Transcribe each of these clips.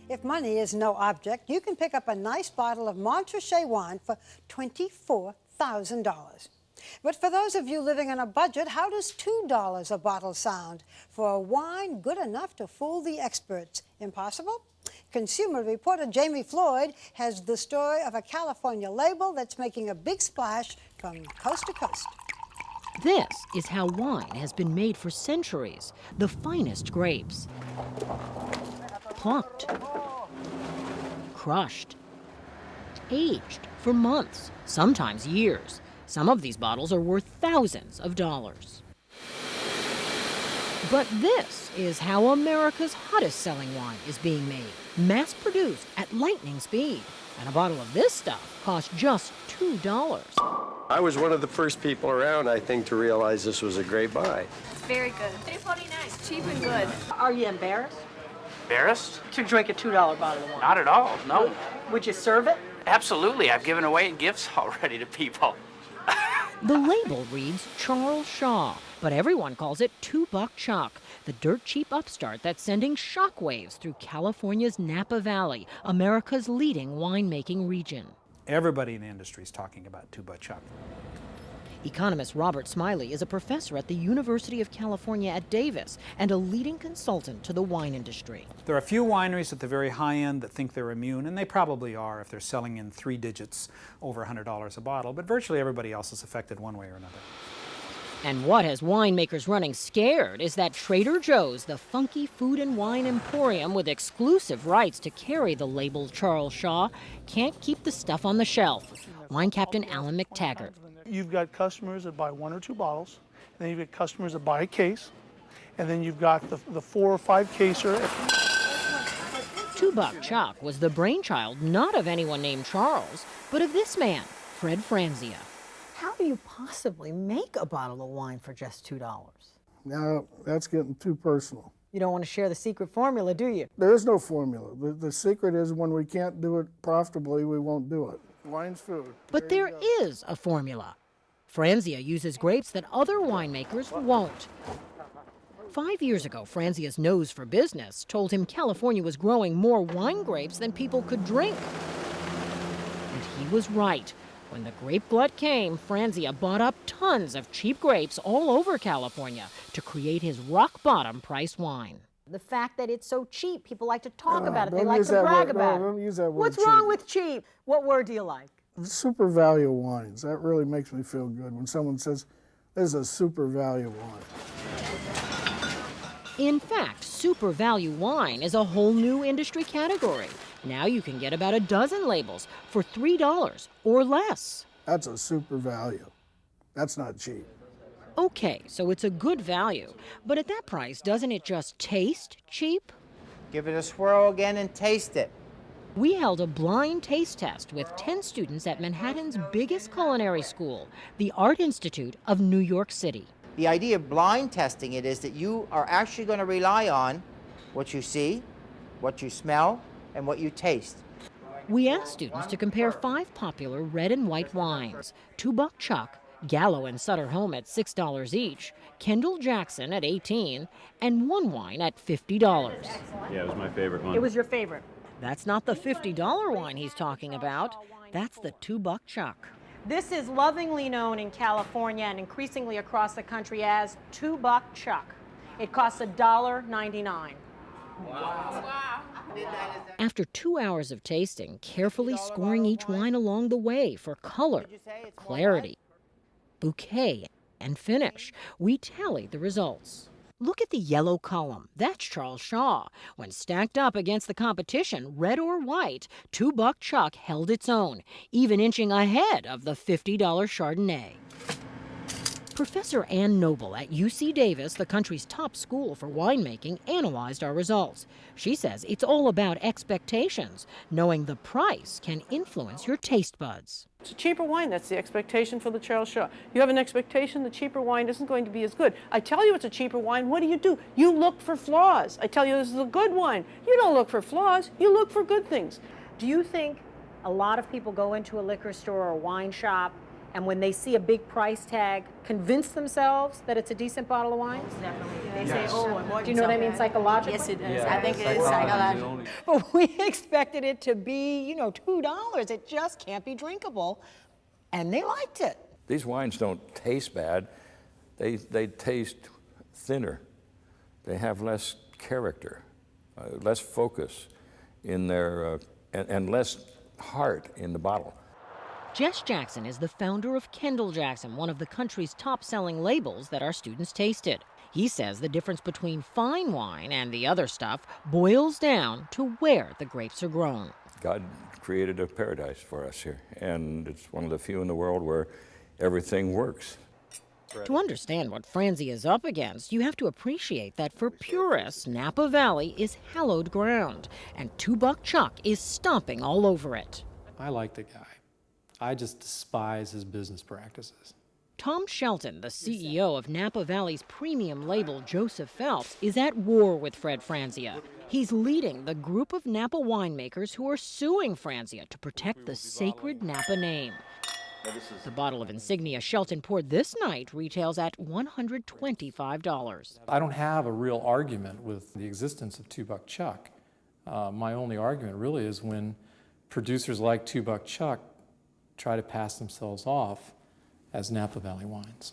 If money is no object, you can pick up a nice bottle of Montrachet wine for $24,000. But for those of you living on a budget, how does $2 a bottle sound for a wine good enough to fool the experts? Impossible? Consumer reporter Jamie Floyd has the story of a California label that's making a big splash from coast to coast. This is how wine has been made for centuries. The finest grapes. Plucked. Crushed. Aged for months, sometimes years. Some of these bottles are worth thousands of dollars. But this is how America's hottest selling wine is being made, mass-produced at lightning speed. And a bottle of this stuff costs just $2. I was one of the first people around, I think, to realize this was a great buy. It's very good. $3.49, cheap and good. Are you embarrassed Embarrassed? to drink a $2 bottle of wine? Not at all, no. Would you serve it? Absolutely, I've given away gifts already to people. The label reads Charles Shaw, but everyone calls it $2 Chuck, the dirt cheap upstart that's sending shockwaves through California's Napa Valley, America's leading winemaking region. Everybody in the industry is talking about $2 Chuck. Economist Robert Smiley is a professor at the University of California at Davis and a leading consultant to the wine industry. There are a few wineries at the very high end that think they're immune, and they probably are if they're selling in 3 digits over $100 a bottle, but virtually everybody else is affected one way or another. And what has winemakers running scared is that Trader Joe's, the funky food and wine emporium with exclusive rights to carry the label Charles Shaw, can't keep the stuff on the shelf. Wine captain Alan McTaggart. You've got customers that buy 1 or 2 bottles, and then you've got customers that buy a case, and then you've got the 4 or 5 caser. $2 Chuck was the brainchild not of anyone named Charles, but of this man, Fred Franzia. How do you possibly make a bottle of wine for just $2? Now, that's getting too personal. You don't want to share the secret formula, do you? There is no formula. The secret is when we can't do it profitably, we won't do it. Wine's food. But there is a formula. Franzia uses grapes that other winemakers won't. 5 years ago, Franzia's nose for business told him California was growing more wine grapes than people could drink. And he was right. When the grape glut came, Franzia bought up tons of cheap grapes all over California to create his rock-bottom price wine. The fact that it's so cheap, people like to talk about it. They Don't like use to that brag word. about No, it. don't use that word. What's cheap. wrong with cheap? What word do you like? Super value wines. That really makes me feel good when someone says, "This is a super value wine." In fact, super value wine is a whole new industry category. Now you can get about a dozen labels for $3 or less. That's a super value. That's not cheap. Okay, so it's a good value. But at that price, doesn't it just taste cheap? Give it a swirl again and taste it. We held a blind taste test with 10 students at Manhattan's biggest culinary school, the Art Institute of New York City. The idea of blind testing it is that you are actually going to rely on what you see, what you smell, and what you taste. We asked students to compare 5 popular red and white wines: $2 Chuck, Gallo and Sutter Home at $6 each, Kendall Jackson at $18, and one wine at $50. Yeah, it was my favorite one. It was your favorite. That's not the $50 wine he's talking about. That's the $2 Chuck. This is lovingly known in California and increasingly across the country as $2 Chuck. It costs $1.99. Wow. After 2 hours of tasting, carefully scoring each wine along the way for color, clarity, bouquet, and finish, we tally the results. Look at the yellow column. That's Charles Shaw. When stacked up against the competition, red or white, $2 Chuck held its own, even inching ahead of the $50 Chardonnay. Professor Ann Noble at UC Davis, the country's top school for winemaking, analyzed our results. She says it's all about expectations. Knowing the price can influence your taste buds. It's a cheaper wine. That's the expectation for the Charles Shaw. You have an expectation the cheaper wine isn't going to be as good. I tell you it's a cheaper wine. What do? You look for flaws. I tell you this is a good wine. You don't look for flaws. You look for good things. Do you think a lot of people go into a liquor store or a wine shop and when they see a big price tag, convince themselves that it's a decent bottle of wine? Definitely. They say, oh, I'm Do you know what I mean psychologically? Yes, it is. I think it is psychological. But we expected it to be, $2. It just can't be drinkable. And they liked it. These wines don't taste bad. They taste thinner. They have less character, less focus in their, and less heart in the bottle. Jess Jackson is the founder of Kendall Jackson, one of the country's top-selling labels that our students tasted. He says the difference between fine wine and the other stuff boils down to where the grapes are grown. God created a paradise for us here, and it's one of the few in the world where everything works. To understand what Franzi is up against, you have to appreciate that for purists, Napa Valley is hallowed ground, and $2 Chuck is stomping all over it. I like the guy. I just despise his business practices. Tom Shelton, the CEO of Napa Valley's premium label Joseph Phelps, is at war with Fred Franzia. He's leading the group of Napa winemakers who are suing Franzia to protect the sacred Napa name. The bottle of Insignia Shelton poured this night retails at $125. I don't have a real argument with the existence of $2 Chuck. My only argument really is when producers like $2 Chuck try to pass themselves off as Napa Valley wines.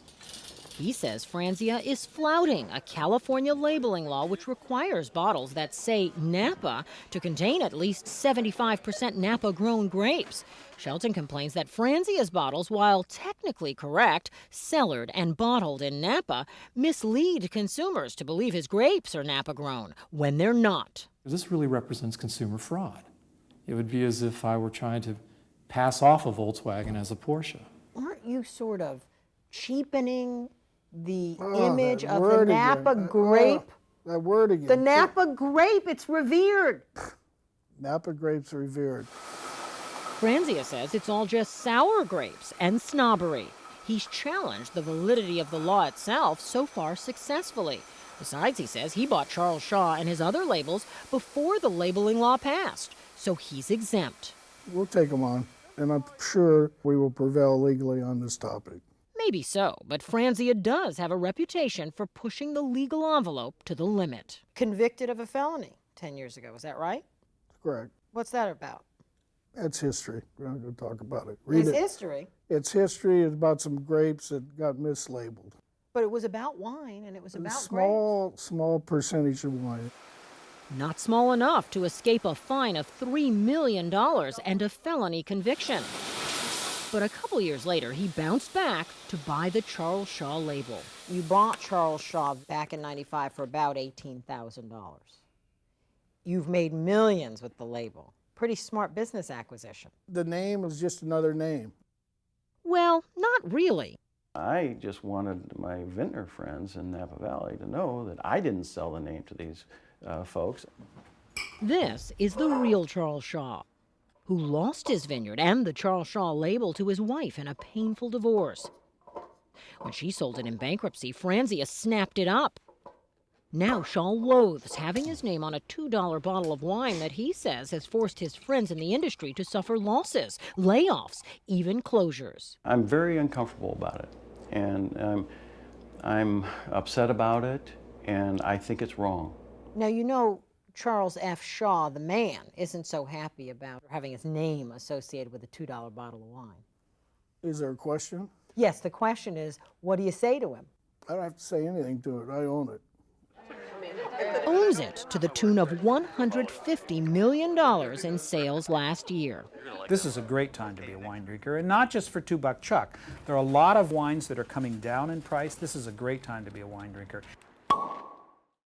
He says Franzia is flouting a California labeling law which requires bottles that say Napa to contain at least 75% Napa-grown grapes. Shelton complains that Franzia's bottles, while technically correct, cellared and bottled in Napa, mislead consumers to believe his grapes are Napa-grown when they're not. This really represents consumer fraud. It would be as if I were trying to pass off a Volkswagen as a Porsche. Aren't you sort of cheapening the image of the Napa grape? That word again. The Napa grape, it's revered. Napa grapes revered. Franzia says it's all just sour grapes and snobbery. He's challenged the validity of the law itself so far successfully. Besides, he says he bought Charles Shaw and his other labels before the labeling law passed, so he's exempt. We'll take them on, and I'm sure we will prevail legally on this topic. Maybe so, but Franzia does have a reputation for pushing the legal envelope to the limit. Convicted of a felony 10 years ago, is that right? Correct. What's that about? That's history. We're not going to talk about it. It's history. It's history. It's about some grapes that got mislabeled. But it was about wine, and it was about small percentage of wine. Not small enough to escape a fine of $3 million and a felony conviction. But a couple years later, he bounced back to buy the Charles Shaw label. You bought Charles Shaw back in '95 for about $18,000. You've made millions with the label. Pretty smart business acquisition. The name is just another name. Well, not really. I just wanted my vintner friends in Napa Valley to know that I didn't sell the name to these folks. This is the real Charles Shaw, who lost his vineyard and the Charles Shaw label to his wife in a painful divorce. When she sold it in bankruptcy, Franzia snapped it up. Now Shaw loathes having his name on a $2 bottle of wine that he says has forced his friends in the industry to suffer losses, layoffs, even closures. I'm very uncomfortable about it, and I'm upset about it, and I think it's wrong. Now, you know, Charles F. Shaw, the man, isn't so happy about having his name associated with a $2 bottle of wine. Is there a question? Yes, the question is, what do you say to him? I don't have to say anything to it. I own it. Owns it to the tune of $150 million in sales last year. This is a great time to be a wine drinker, and not just for $2 Chuck. There are a lot of wines that are coming down in price. This is a great time to be a wine drinker.